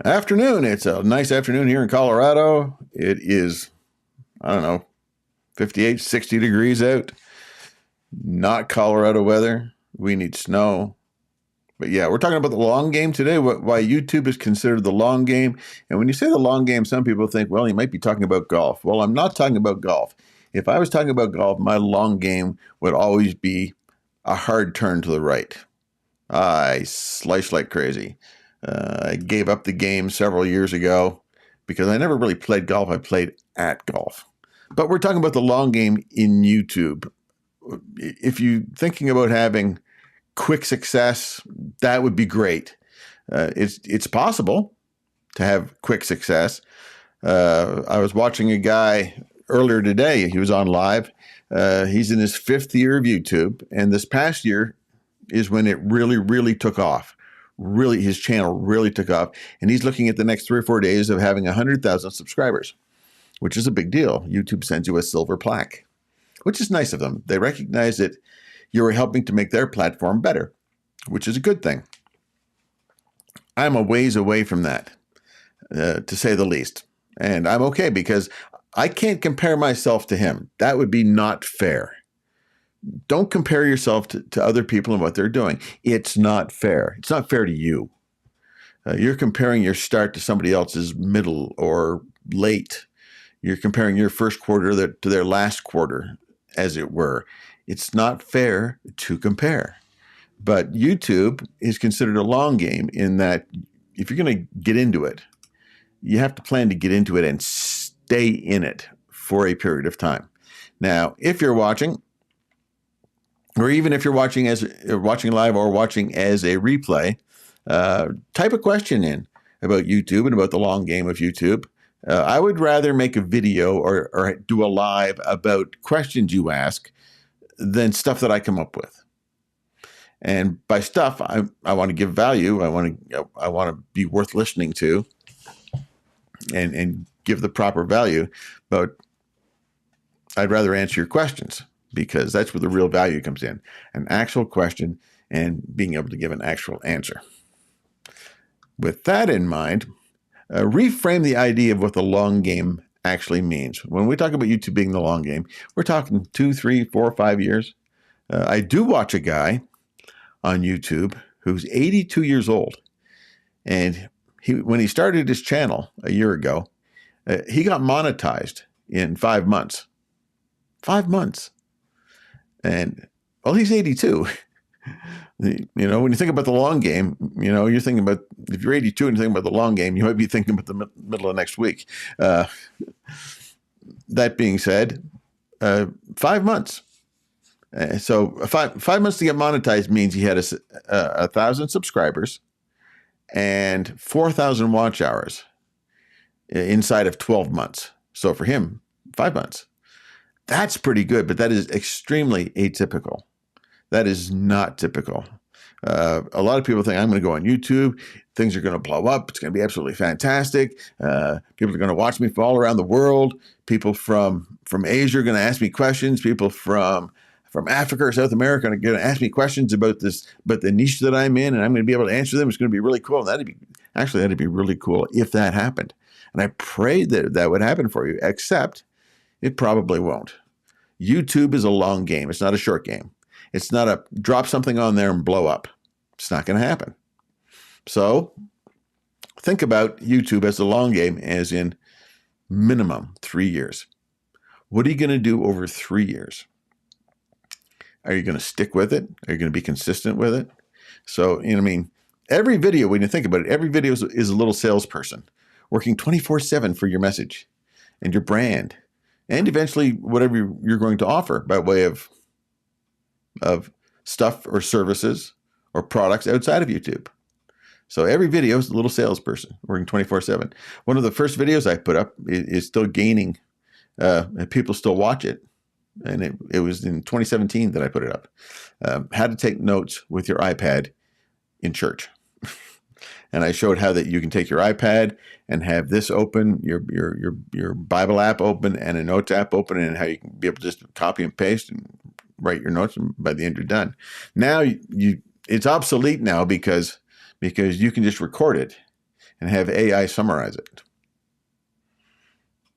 Afternoon. It's a nice afternoon here in Colorado. It is, I don't know, 58, 60 degrees out. Not Colorado weather. We need snow. But yeah, we're talking about the long game today, why YouTube is considered the long game. And when you say the long game, some people think, well, you might be talking about golf. Well, I'm not talking about golf. If I was talking about golf, my long game would always be a hard turn to the right. I slice like crazy. I gave up the game several years ago because I never really played golf. I played at golf. But we're talking about the long game in YouTube. If you're thinking about having quick success, that would be great. It's possible to have quick success. I was watching a guy earlier today. He was on live. He's in his 5th year of YouTube, and this past year is when it really took off. Really, his channel really took off, and he's looking at the next 3 or 4 days of having 100,000 subscribers, which is a big deal. YouTube sends you a silver plaque, which is nice of them. They recognize that you're helping to make their platform better, which is a good thing. I'm a ways away from that, to say the least, and I'm okay because I can't compare myself to him. That would be not fair. Don't compare yourself to other people and what they're doing. It's not fair. It's not fair to you. You're comparing your start to somebody else's middle or late. You're comparing your first quarter to their last quarter, as it were. It's not fair to compare. But YouTube is considered a long game in that if you're going to get into it, you have to plan to get into it and stay in it for a period of time. Now, if you're watching, or even if you're watching live or watching as a replay, type a question in about YouTube and about the long game of YouTube. I would rather make a video or do a live about questions you ask than stuff that I come up with. And by stuff, I want to give value. I want to be worth listening to, and give the proper value. But I'd rather answer your questions, because that's where the real value comes in. An actual question and being able to give an actual answer. With that in mind, reframe the idea of what the long game actually means. When we talk about YouTube being the long game, we're talking 2, 3, 4, 5 years. I do watch a guy on YouTube who's 82 years old. And when he started his channel a year ago, he got monetized in 5 months. 5 months. And, well, he's 82. When you think about the long game, you're thinking about, if you're 82 and you're thinking about the long game, you might be thinking about the middle of next week. That being said, 5 months. So 5 months to get monetized means he had 1,000 subscribers and 4,000 watch hours inside of 12 months. So for him, 5 months. That's pretty good, but that is extremely atypical. That is not typical. A lot of people think, I'm going to go on YouTube, things are going to blow up, it's going to be absolutely fantastic. People are going to watch me from all around the world. People from Asia are going to ask me questions. People from Africa or South America are going to ask me questions about the niche that I'm in, and I'm going to be able to answer them. It's going to be really cool. That'd be really cool if that happened. And I pray that would happen for you, except it probably won't. YouTube is a long game. It's not a short game. It's not a drop something on there and blow up. It's not going to happen. So think about YouTube as a long game, as in minimum 3 years. What are you going to do over 3 years? Are you going to stick with it? Are you going to be consistent with it? So, every video, when you think about it, every video is a little salesperson working 24/7 for your message and your brand, and eventually whatever you're going to offer by way of stuff or services or products outside of YouTube. So every video is a little salesperson working 24/7. One of the first videos I put up is still gaining, and people still watch it. And it was in 2017 that I put it up. How to take notes with your iPad in church. And I showed how that you can take your iPad and have this open, your Bible app open and a notes app open, and how you can be able to just copy and paste and write your notes, and by the end you're done. Now it's obsolete now because you can just record it and have AI summarize it.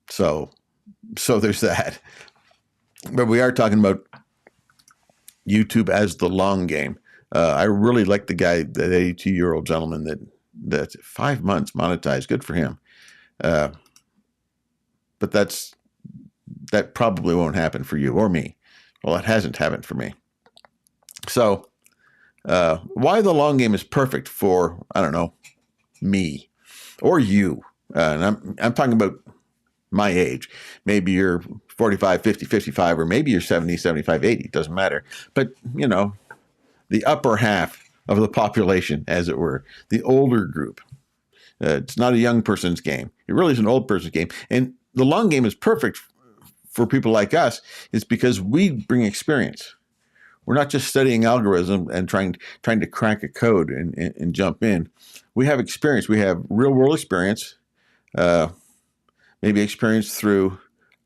So there's that. But we are talking about YouTube as the long game. I really like the guy, that 82-year-old gentleman that's 5 months monetized. Good for him. But that probably won't happen for you or me. Well, it hasn't happened for me. So why the long game is perfect for, I don't know, me or you. And I'm talking about my age. Maybe you're 45, 50, 55, or maybe you're 70, 75, 80. It doesn't matter. But, you know, the upper half of the population, as it were, the older group. It's not a young person's game. It really is an old person's game. And the long game is perfect for people like us. It's because we bring experience. We're not just studying algorithm and trying to crack a code and jump in. We have experience. We have real world experience, maybe experience through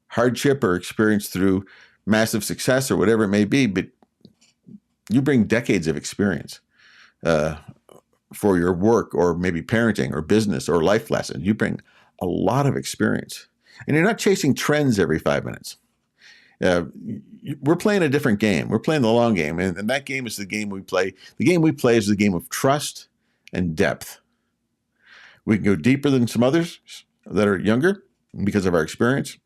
hardship or experience through massive success or whatever it may be. But you bring decades of experience for your work or maybe parenting or business or life lessons. You bring a lot of experience. And you're not chasing trends every 5 minutes. We're playing a different game. We're playing the long game. And that game is the game we play. The game we play is the game of trust and depth. We can go deeper than some others that are younger because of our experience.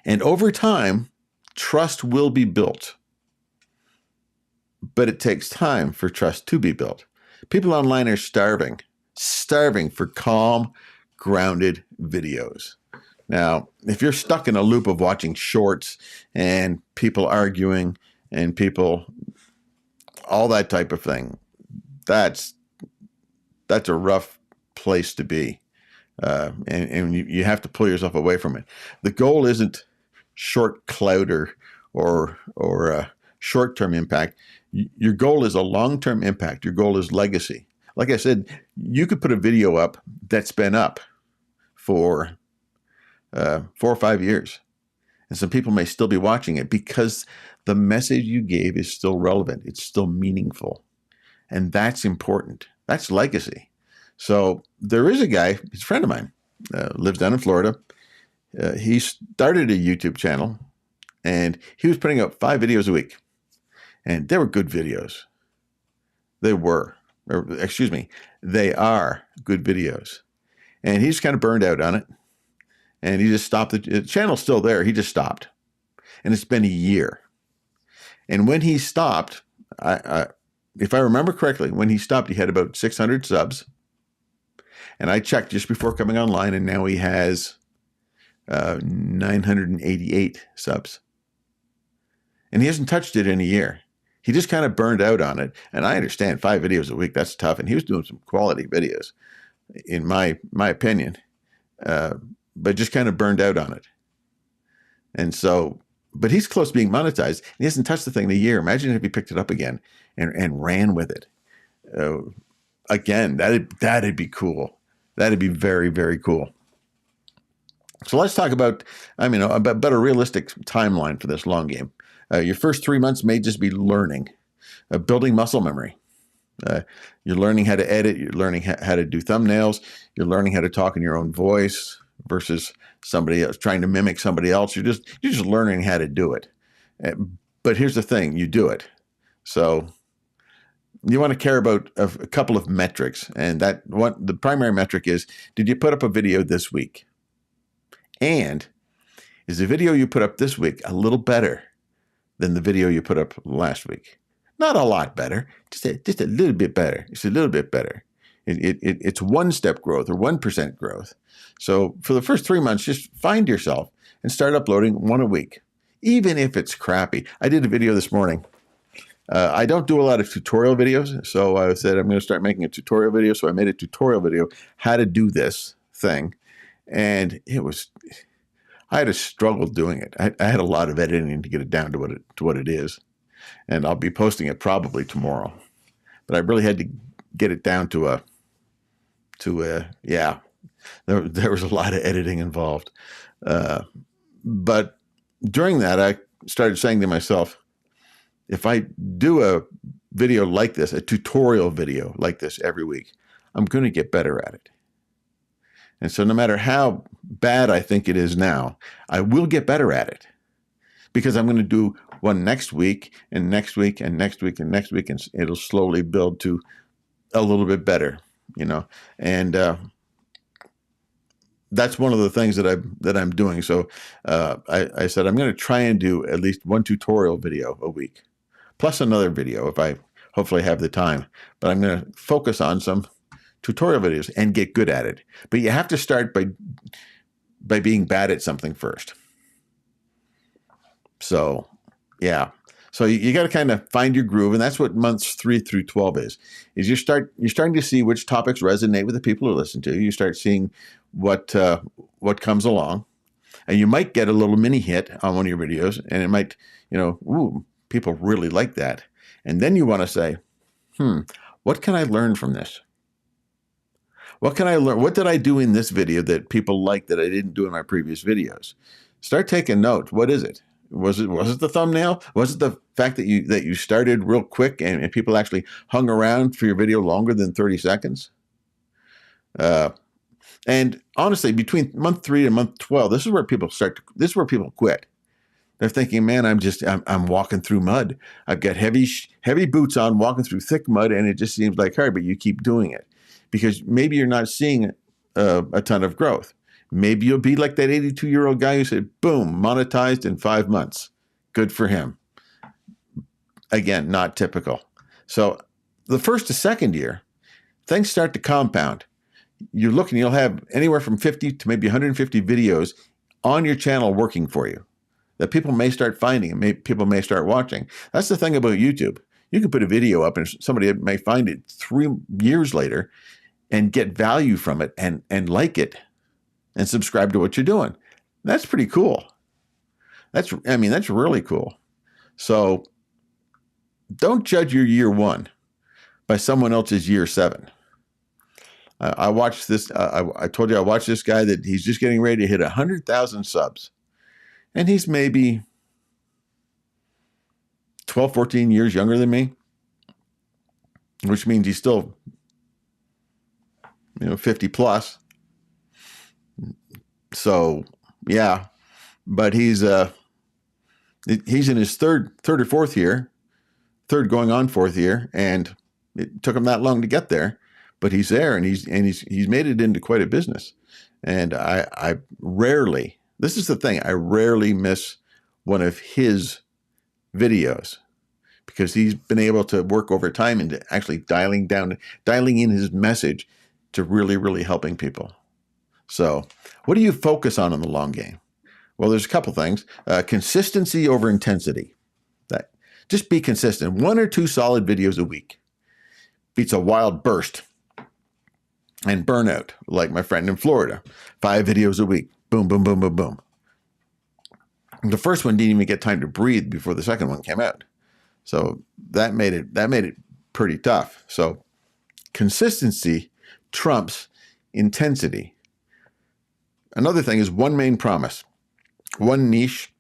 And over time, trust will be built. But it takes time for trust to be built. People online are starving for calm, grounded videos. Now, if you're stuck in a loop of watching shorts and people arguing and people, all that type of thing, that's a rough place to be. And you have to pull yourself away from it. The goal isn't short clout or short-term impact. Your goal is a long-term impact. Your goal is legacy. Like I said, you could put a video up that's been up for 4 or 5 years. And some people may still be watching it because the message you gave is still relevant. It's still meaningful. And that's important. That's legacy. So there is a guy, he's a friend of mine, lives down in Florida. He started a YouTube channel and he was putting up 5 videos a week. And they were good videos. They are good videos. And he's kind of burned out on it. And he just stopped. The channel's still there. He just stopped. And it's been a year. And when he stopped, if I remember correctly, when he stopped, he had about 600 subs. And I checked just before coming online, and now he has 988 subs. And he hasn't touched it in a year. He just kind of burned out on it. And I understand 5 videos a week, that's tough. And he was doing some quality videos, in my opinion. But just kind of burned out on it. And so, but he's close to being monetized. He hasn't touched the thing in a year. Imagine if he picked it up again and ran with it. Again, that'd be cool. That'd be very, very cool. So let's talk about a realistic timeline for this long game. Your first 3 months may just be learning, building muscle memory. You're learning how to edit. You're learning how to do thumbnails. You're learning how to talk in your own voice versus somebody else trying to mimic somebody else. You're just learning how to do it. But here's the thing, you do it. So you want to care about a couple of metrics. And the primary metric is, did you put up a video this week? And is the video you put up this week a little better than the video you put up last week? Not a lot better, just a little bit better. It's a little bit better. It's 1% growth or 1% growth. So for the first 3 months, just find yourself and start uploading 1 a week, even if it's crappy. I did a video this morning. I don't do a lot of tutorial videos, so I said I'm going to start making a tutorial video. So I made a tutorial video, how to do this thing. And I had a struggle doing it. I had a lot of editing to get it down to what it is. And I'll be posting it probably tomorrow. But I really had to get it down to there was a lot of editing involved. But during that, I started saying to myself, if I do a video like this, a tutorial video like this every week, I'm going to get better at it. And so no matter how bad I think it is now, I will get better at it because I'm going to do one next week and next week and next week and next week. And it'll slowly build to a little bit better, and that's one of the things that I'm doing. So I said I'm going to try and do at least one tutorial video a week, plus another video if I hopefully have the time. But I'm going to focus on some tutorial videos and get good at it. But you have to start by being bad at something first. So yeah. So you got to kind of find your groove, and that's what months 3 through 12 is you're starting to see which topics resonate with the people who listen to you. You start seeing what comes along, and you might get a little mini hit on one of your videos, and it might, ooh, people really like that. And then you want to say, what can I learn from this? What can I learn? What did I do in this video that people like that I didn't do in my previous videos? Start taking note. What is it? Was it the thumbnail? Was it the fact that you started real quick and people actually hung around for your video longer than 30 seconds? And honestly, between month 3 and month 12, this is where people quit. They're thinking, man, I'm walking through mud. I've got heavy boots on, walking through thick mud, and it just seems like hard, but you keep doing it because maybe you're not seeing a ton of growth. Maybe you'll be like that 82-year-old guy who said, boom, monetized in 5 months. Good for him. Again, not typical. So the first to second year, things start to compound. You're looking, you'll have anywhere from 50 to maybe 150 videos on your channel working for you that people may start finding and people may start watching. That's the thing about YouTube. You can put a video up and somebody may find it 3 years later and get value from it and like it and subscribe to what you're doing. That's pretty cool. That's really cool. So don't judge your year 1 by someone else's year 7. I watched this. I told you I watched this guy that he's just getting ready to hit 100,000 subs. And he's maybe 12, 14 years younger than me, which means he's still, 50 plus. So, yeah, but he's in his third or fourth year, third going on fourth year, and it took him that long to get there, but he's there, and he's made it into quite a business. And I rarely, this is the thing, I rarely miss one of his videos because he's been able to work over time into actually dialing in his message to really, really helping people. So what do you focus on in the long game? Well, there's a couple things. Consistency over intensity. Just be consistent. 1 or 2 solid videos a week beats a wild burst and burnout, like my friend in Florida. 5 videos a week. Boom, boom, boom, boom, boom. The first one didn't even get time to breathe before the second one came out. So that made it pretty tough. So consistency trumps intensity. Another thing is one main promise, one niche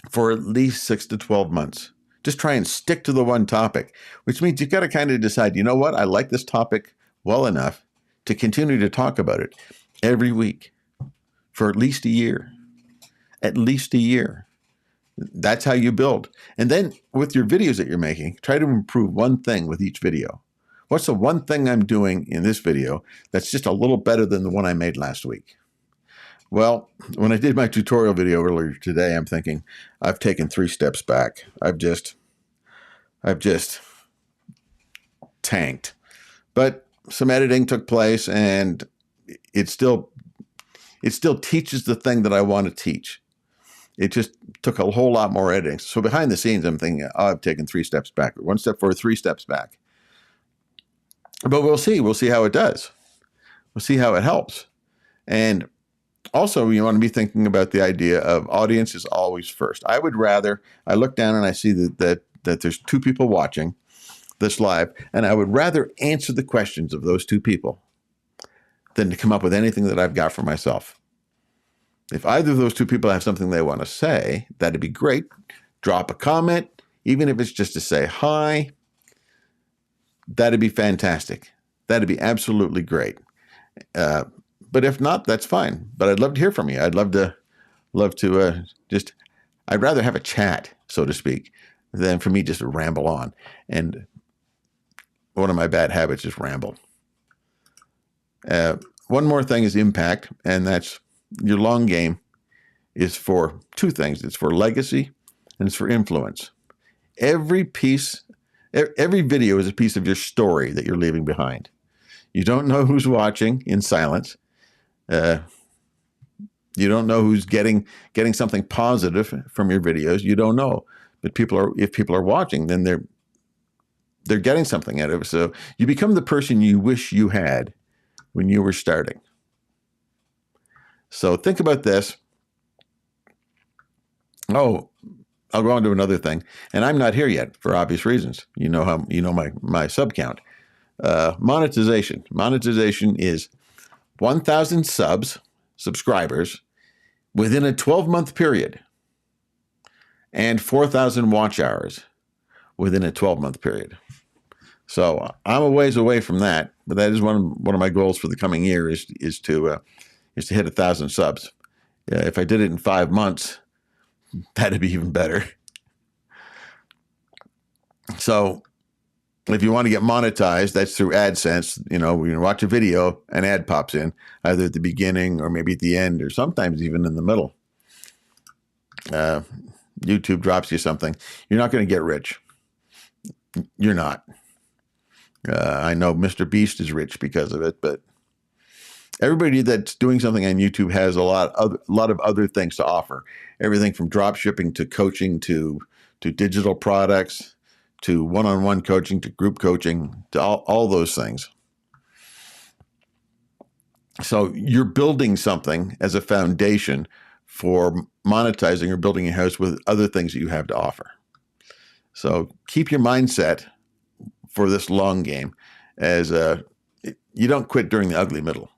for at least 6 to 12 months. Just try and stick to the one topic, which means you've got to kind of decide, you know what? I like this topic well enough to continue to talk about it every week for at least a year. At least a year. That's how you build. And then with your videos that you're making, try to improve one thing with each video. What's the one thing I'm doing in this video that's just a little better than the one I made last week? Well, when I did my tutorial video earlier today, I'm thinking I've taken 3 steps back. I've just tanked. But some editing took place, and it still teaches the thing that I want to teach. It just took a whole lot more editing. So behind the scenes, I'm thinking, I've taken 3 steps back. 1 step forward, 3 steps back. But we'll see. We'll see how it does. We'll see how it helps. And also, you want to be thinking about the idea of audience is always first. I look down and I see that there's 2 people watching this live, and I would rather answer the questions of those 2 people than to come up with anything that I've got for myself. If either of those 2 people have something they want to say, that'd be great. Drop a comment, even if it's just to say hi. That'd be fantastic. That'd be absolutely great. But if not, that's fine. But I'd love to hear from you. I'd love to just, I'd rather have a chat, so to speak, than for me just to ramble on. And one of my bad habits is ramble. One more thing is impact, and that's your long game is for two things. It's for legacy and it's for influence. Every video is a piece of your story that you're leaving behind. You don't know who's watching in silence. You don't know who's getting something positive from your videos. You don't know. But if people are watching, then they're getting something out of it. So you become the person you wish you had when you were starting. So think about this. Oh, I'll go on to another thing. And I'm not here yet for obvious reasons. You know my sub count. Monetization. Monetization is 1,000 subscribers within a 12-month period and 4,000 watch hours within a 12-month period. So I'm a ways away from that, but that is one of my goals for the coming year is to hit 1,000 subs. If I did it in 5 months, that'd be even better. So if you want to get monetized, that's through AdSense. When you watch a video, an ad pops in, either at the beginning or maybe at the end, or sometimes even in the middle. YouTube drops you something. You're not going to get rich. You're not. I know Mr. Beast is rich because of it, but everybody that's doing something on YouTube has a lot of other things to offer. Everything from drop shipping to coaching to digital products to one-on-one coaching to group coaching to all those things. So you're building something as a foundation for monetizing or building a house with other things that you have to offer. So keep your mindset for this long game as you don't quit during the ugly middle.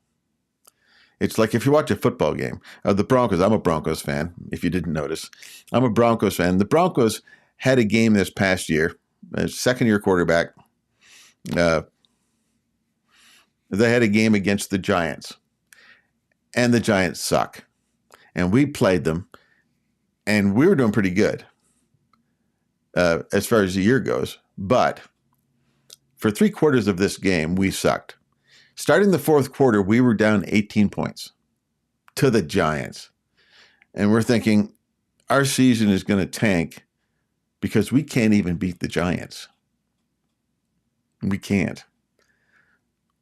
It's like if you watch a football game, the Broncos, I'm a Broncos fan, if you didn't notice. I'm a Broncos fan. The Broncos had a game this past year, a second-year quarterback. They had a game against the Giants, and the Giants suck. And we played them, and we were doing pretty good as far as the year goes. But for 3 quarters of this game, we sucked. Starting the fourth quarter, we were down 18 points to the Giants. And we're thinking our season is going to tank because we can't even beat the Giants. We can't.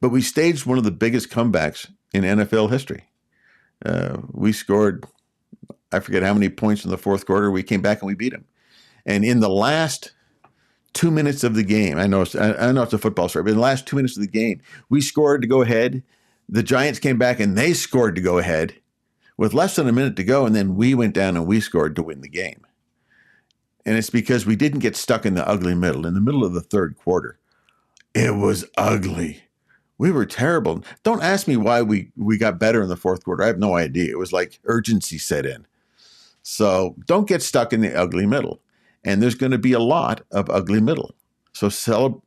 But we staged one of the biggest comebacks in NFL history. We scored, I forget how many points in the fourth quarter. We came back and we beat them. And in the last 2 minutes of the game, I know it's a football story, but in the last 2 minutes of the game, we scored to go ahead. The Giants came back and they scored to go ahead with less than a minute to go. And then we went down and we scored to win the game. And it's because we didn't get stuck in the ugly middle. In the middle of the third quarter, it was ugly. We were terrible. Don't ask me why we got better in the fourth quarter. I have no idea. It was like urgency set in. So don't get stuck in the ugly middle. And there's going to be a lot of ugly middle. So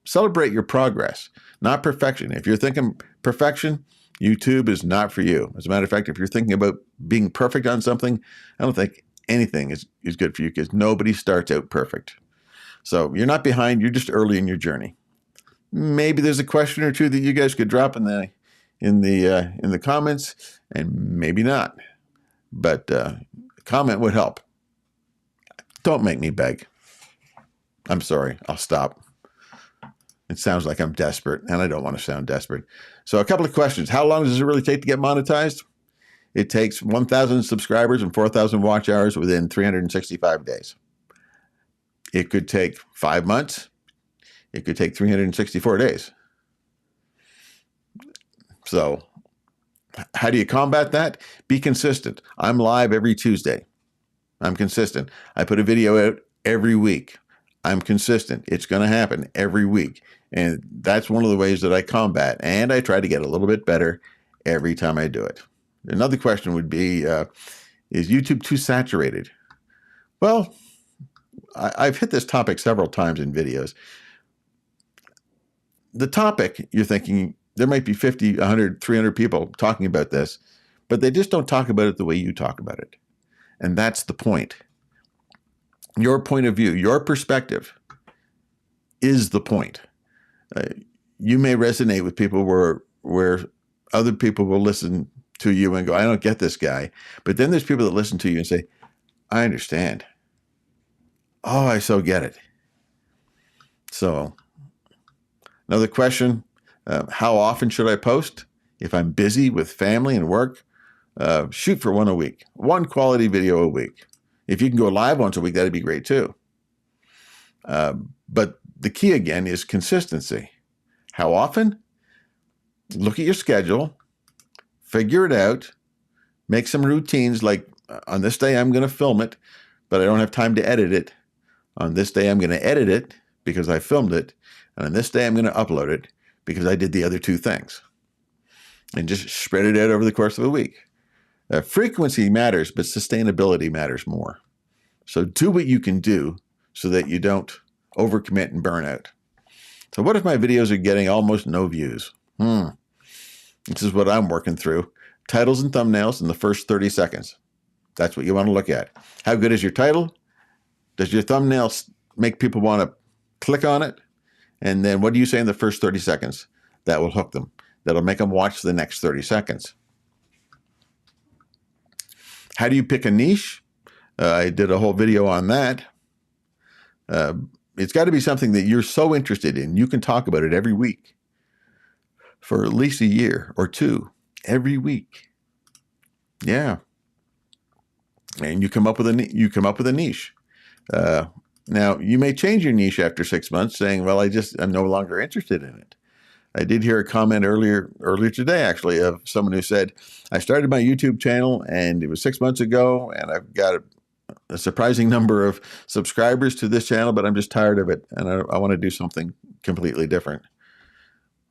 celebrate your progress, not perfection. If you're thinking perfection, YouTube is not for you. As a matter of fact, if you're thinking about being perfect on something, I don't think anything is good for you because nobody starts out perfect. So you're not behind. You're just early in your journey. Maybe there's a question or two that you guys could drop in the comments, and maybe not. But comment would help. Don't make me beg. I'm sorry. I'll stop. It sounds like I'm desperate, and I don't want to sound desperate. So a couple of questions. How long does it really take to get monetized? It takes 1,000 subscribers and 4,000 watch hours within 365 days. It could take 5 months. It could take 364 days. So how do you combat that? Be consistent. I'm live every Tuesday. I'm consistent. I put a video out every week. I'm consistent. It's going to happen every week. And that's one of the ways that I combat. And I try to get a little bit better every time I do it. Another question would be, is YouTube too saturated? Well, I've hit this topic several times in videos. The topic, you're thinking, there might be 50, 100, 300 people talking about this, but they just don't talk about it the way you talk about it. And that's the point. Your point of view, your perspective is the point. You may resonate with people where other people will listen to you and go, I don't get this guy. But then there's people that listen to you and say, I understand. Oh, I so get it. So another question, how often should I post? If I'm busy with family and work, shoot for one a week, one quality video a week. If you can go live once a week, that'd be great too. But the key again is consistency. How often? Look at your schedule, figure it out, make some routines like on this day I'm going to film it, but I don't have time to edit it. On this day I'm going to edit it because I filmed it. And on this day I'm going to upload it because I did the other two things. And just spread it out over the course of a week. Frequency matters, but sustainability matters more. So do what you can do so that you don't overcommit and burn out. So what if my videos are getting almost no views? This is what I'm working through. Titles and thumbnails in the first 30 seconds. That's what you want to look at. How good is your title? Does your thumbnail make people want to click on it? And then what do you say in the first 30 seconds? That will hook them. That'll make them watch the next 30 seconds. How do you pick a niche? I did a whole video on that. It's got to be something that you're so interested in. You can talk about it every week for at least a year or two, every week. Yeah. And you come up with a niche. Now, you may change your niche after 6 months saying, well, I'm no longer interested in it. I did hear a comment earlier today, actually, of someone who said, I started my YouTube channel and it was 6 months ago and I've got a surprising number of subscribers to this channel, but I'm just tired of it and I want to do something completely different.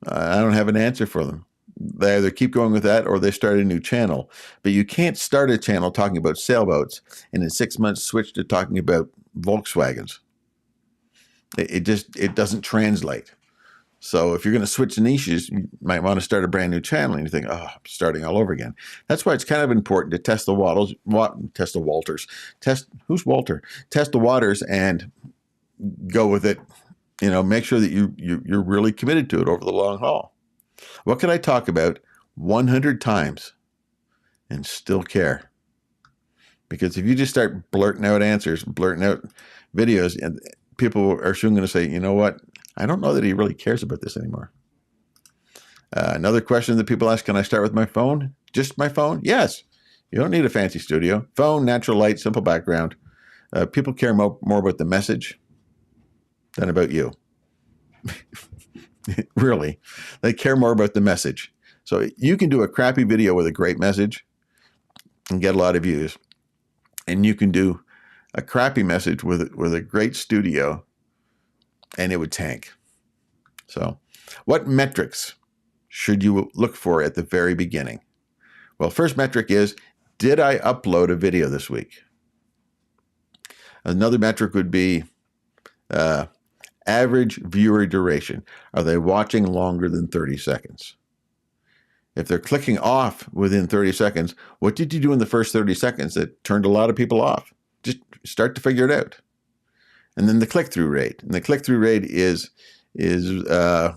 I don't have an answer for them. They either keep going with that or they start a new channel. But you can't start a channel talking about sailboats and in 6 months switch to talking about Volkswagens. It doesn't translate. So if you're going to switch niches, you might want to start a brand new channel and you think, oh, I'm starting all over again. That's why it's kind of important to test the waters, who's Walter? Test the waters and go with it. Make sure that you're really committed to it over the long haul. What can I talk about 100 times and still care? Because if you just start blurting out answers, blurting out videos, and people are soon going to say, you know what? I don't know that he really cares about this anymore. Another question that people ask, can I start with my phone? Just my phone? Yes. You don't need a fancy studio. Phone, natural light, simple background. People care more about the message than about you. Really. They care more about the message. So you can do a crappy video with a great message and get a lot of views. And you can do a crappy message with a great studio and it would tank. So what metrics should you look for at the very beginning? Well, first metric is, did I upload a video this week? Another metric would be average viewer duration. Are they watching longer than 30 seconds? If they're clicking off within 30 seconds, what did you do in the first 30 seconds that turned a lot of people off? Just start to figure it out. And then the click-through rate. And the click-through rate is it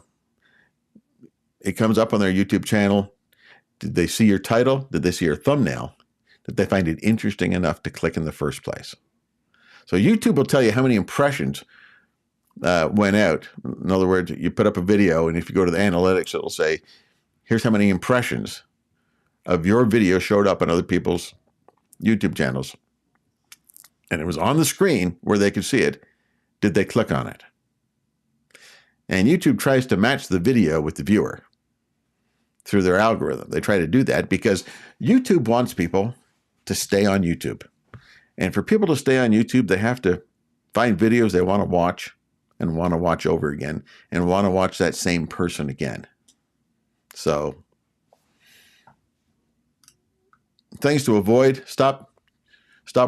comes up on their YouTube channel. Did they see your title? Did they see your thumbnail? Did they find it interesting enough to click in the first place? So YouTube will tell you how many impressions went out. In other words, you put up a video, and if you go to the analytics, it'll say, here's how many impressions of your video showed up on other people's YouTube channels. And it was on the screen where they could see it. Did they click on it? And YouTube tries to match the video with the viewer through their algorithm. They try to do that because YouTube wants people to stay on YouTube. And for people to stay on YouTube, they have to find videos they want to watch and want to watch over again and want to watch that same person again. So things to avoid: stop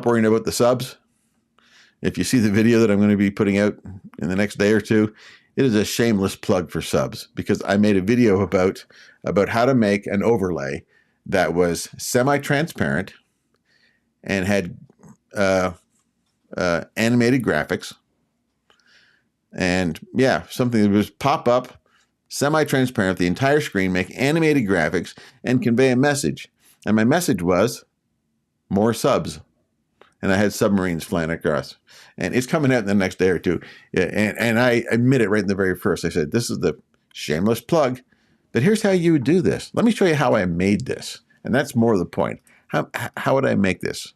worrying about the subs. If you see the video that I'm going to be putting out in the next day or two it is a shameless plug for subs, because I made a video about how to make an overlay that was semi-transparent and had animated graphics. And yeah, something that was pop up, semi-transparent, the entire screen, make animated graphics, and convey a message. And my message was more subs. And I had submarines flying across. And it's coming out in the next day or two. And I admit it right in the very first. I said, this is the shameless plug, but here's how you would do this. Let me show you how I made this. And that's more the point. How would I make this?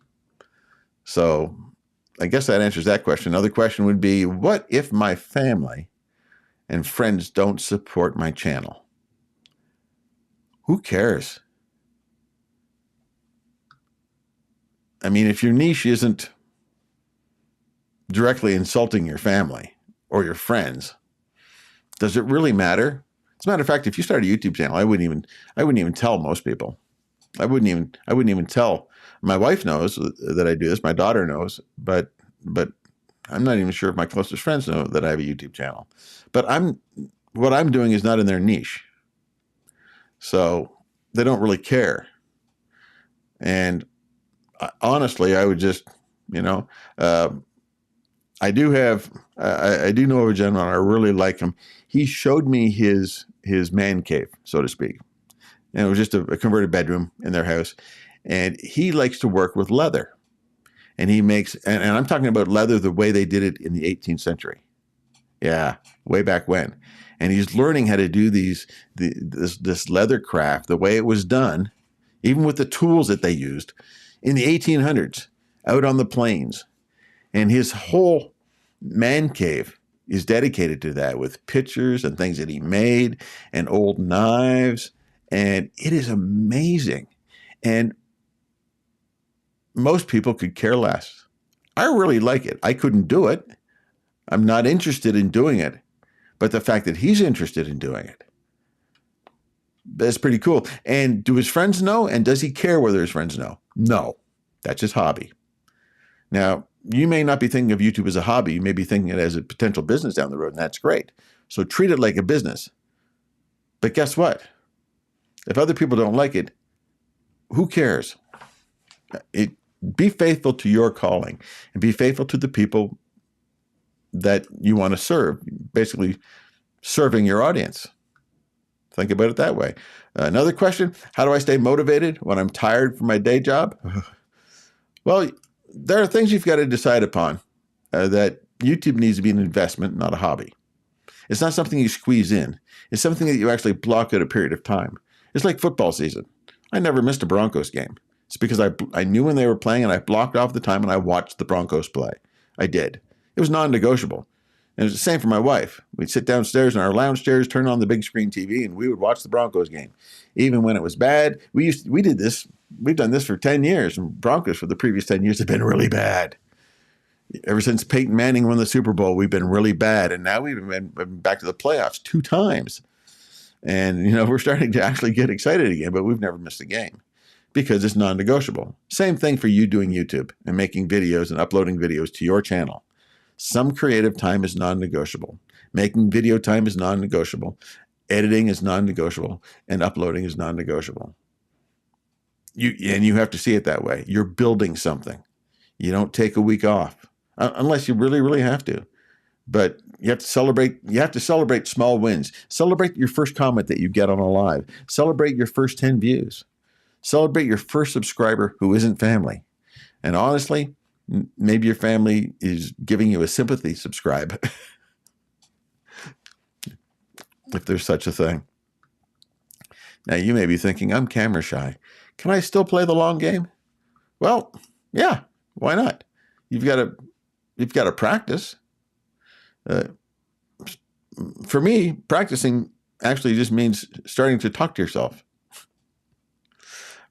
So I guess that answers that question. Another question would be, what if my family and friends don't support my channel? Who cares? I mean, if your niche isn't directly insulting your family or your friends, does it really matter? As a matter of fact, if you start a YouTube channel, I wouldn't even tell most people. I wouldn't even tell. My wife knows that I do this. My daughter knows, but I'm not even sure if my closest friends know that I have a YouTube channel. But what I'm doing is not in their niche, so they don't really care. And honestly, I would just, I do know of a gentleman, I really like him. He showed me his man cave, so to speak. And it was just a converted bedroom in their house. And he likes to work with leather. And he makes, and I'm talking about leather the way they did it in the 18th century. Yeah, way back when. And he's learning how to do this leather craft the way it was done, even with the tools that they used in the 1800s out on the plains. And his whole man cave is dedicated to that, with pictures and things that he made and old knives. And it is amazing. And most people could care less. I really like it. I couldn't do it. I'm not interested in doing it. But the fact that he's interested in doing it, that's pretty cool. And do his friends know? And does he care whether his friends know? No. That's his hobby. Now, you may not be thinking of YouTube as a hobby. You may be thinking it as a potential business down the road, and that's great. So treat it like a business. But guess what? If other people don't like it, who cares? Be faithful to your calling and be faithful to the people that you want to serve, basically serving your audience. Think about it that way. Another question, how do I stay motivated when I'm tired from my day job? Well, there are things you've got to decide upon, that YouTube needs to be an investment, not a hobby. It's not something you squeeze in. It's something that you actually block out a period of time. It's like football season. I never missed a Broncos game. It's because I knew when they were playing, and I blocked off the time and I watched the Broncos play. I did. It was non-negotiable. And it was the same for my wife. We'd sit downstairs in our lounge chairs, turn on the big screen TV, and we would watch the Broncos game. Even when it was bad, we did this. We've done this for 10 years, and Broncos for the previous 10 years have been really bad. Ever since Peyton Manning won the Super Bowl, we've been really bad. And now we've been back to the playoffs 2 times. And, we're starting to actually get excited again, but we've never missed a game because it's non-negotiable. Same thing for you doing YouTube and making videos and uploading videos to your channel. Some creative time is non-negotiable. Making video time is non-negotiable. Editing is non-negotiable. And uploading is non-negotiable. You have to see it that way. You're building something. You don't take a week off unless you really, really have to. But you have to celebrate. You have to celebrate small wins. Celebrate your first comment that you get on a live. Celebrate your first 10 views. Celebrate your first subscriber who isn't family. And honestly, maybe your family is giving you a sympathy subscribe, if there's such a thing. Now, you may be thinking, I'm camera shy. Can I still play the long game? Well, yeah, why not? You've got to practice. For me, practicing actually just means starting to talk to yourself,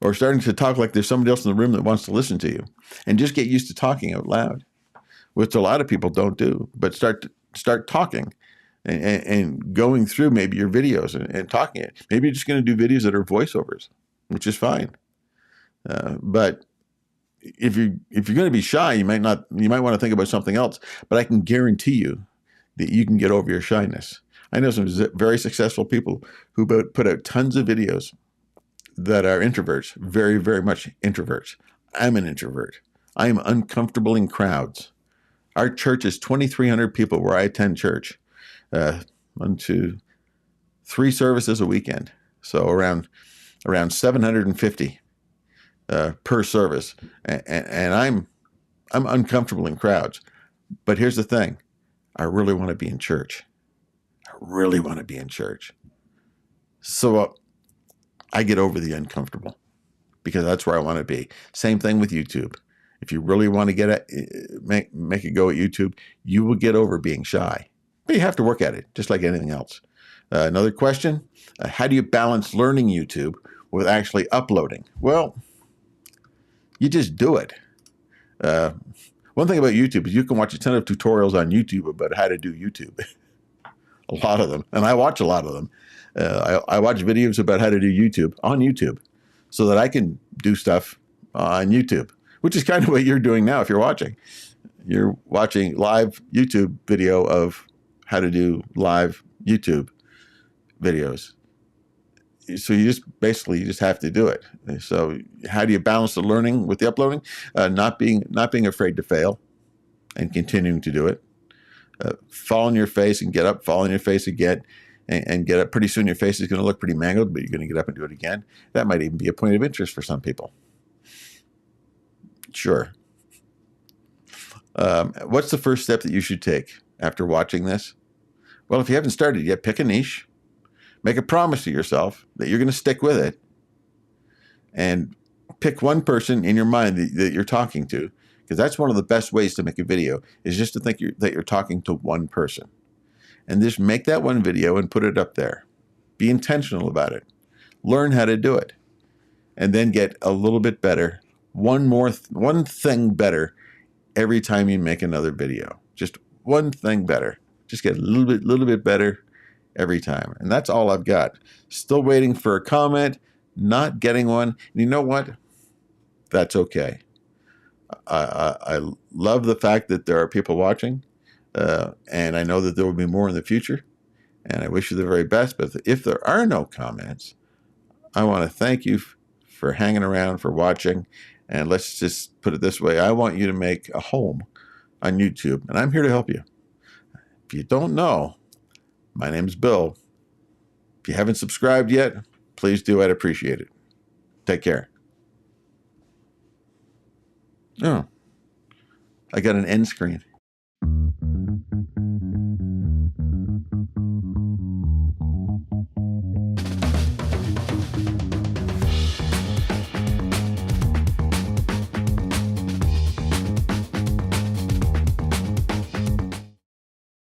or starting to talk like there's somebody else in the room that wants to listen to you, and just get used to talking out loud, which a lot of people don't do. But start talking and going through maybe your videos and talking it. Maybe you're just going to do videos that are voiceovers, which is fine. But if you're going to be shy, you might want to think about something else. But I can guarantee you that you can get over your shyness. I know some very successful people who put out tons of videos that are introverts, very, very much introverts. I'm an introvert. I am uncomfortable in crowds. Our church is 2,300 people where I attend church. 1, 2, 3 services a weekend. So around 750 per service. And I'm uncomfortable in crowds. But here's the thing. I really want to be in church. I really want to be in church. So I get over the uncomfortable because that's where I want to be. Same thing with YouTube. If you really want to make a go at YouTube, you will get over being shy. But you have to work at it, just like anything else. Another question, how do you balance learning YouTube with actually uploading? Well, you just do it. One thing about YouTube is you can watch a ton of tutorials on YouTube about how to do YouTube. A lot of them. And I watch a lot of them. I watch videos about how to do YouTube on YouTube so that I can do stuff on YouTube, which is kind of what you're doing now if you're watching. You're watching live YouTube video of how to do live YouTube videos. So you just have to do it. So how do you balance the learning with the uploading? Not being afraid to fail and continuing to do it. Fall on your face and get up, fall on your face again and get up. Pretty soon your face is going to look pretty mangled, but you're going to get up and do it again. That might even be a point of interest for some people. Sure. What's the first step that you should take after watching this? Well, if you haven't started yet, pick a niche. Make a promise to yourself that you're going to stick with it. And pick one person in your mind that you're talking to, because that's one of the best ways to make a video, is just to think that you're talking to one person. And just make that one video and put it up there. Be intentional about it. Learn how to do it. And then get a little bit better. One thing better every time you make another video. Just one thing better. Just get a little bit better every time. And that's all I've got. Still waiting for a comment, not getting one. And you know what? That's okay. I love the fact that there are people watching, and I know that there will be more in the future, and I wish you the very best. But if there are no comments, I want to thank you for hanging around, for watching, and let's just put it this way. I want you to make a home on YouTube, and I'm here to help you. If you don't know, my name's Bill. If you haven't subscribed yet, please do. I'd appreciate it. Take care. Oh, I got an end screen.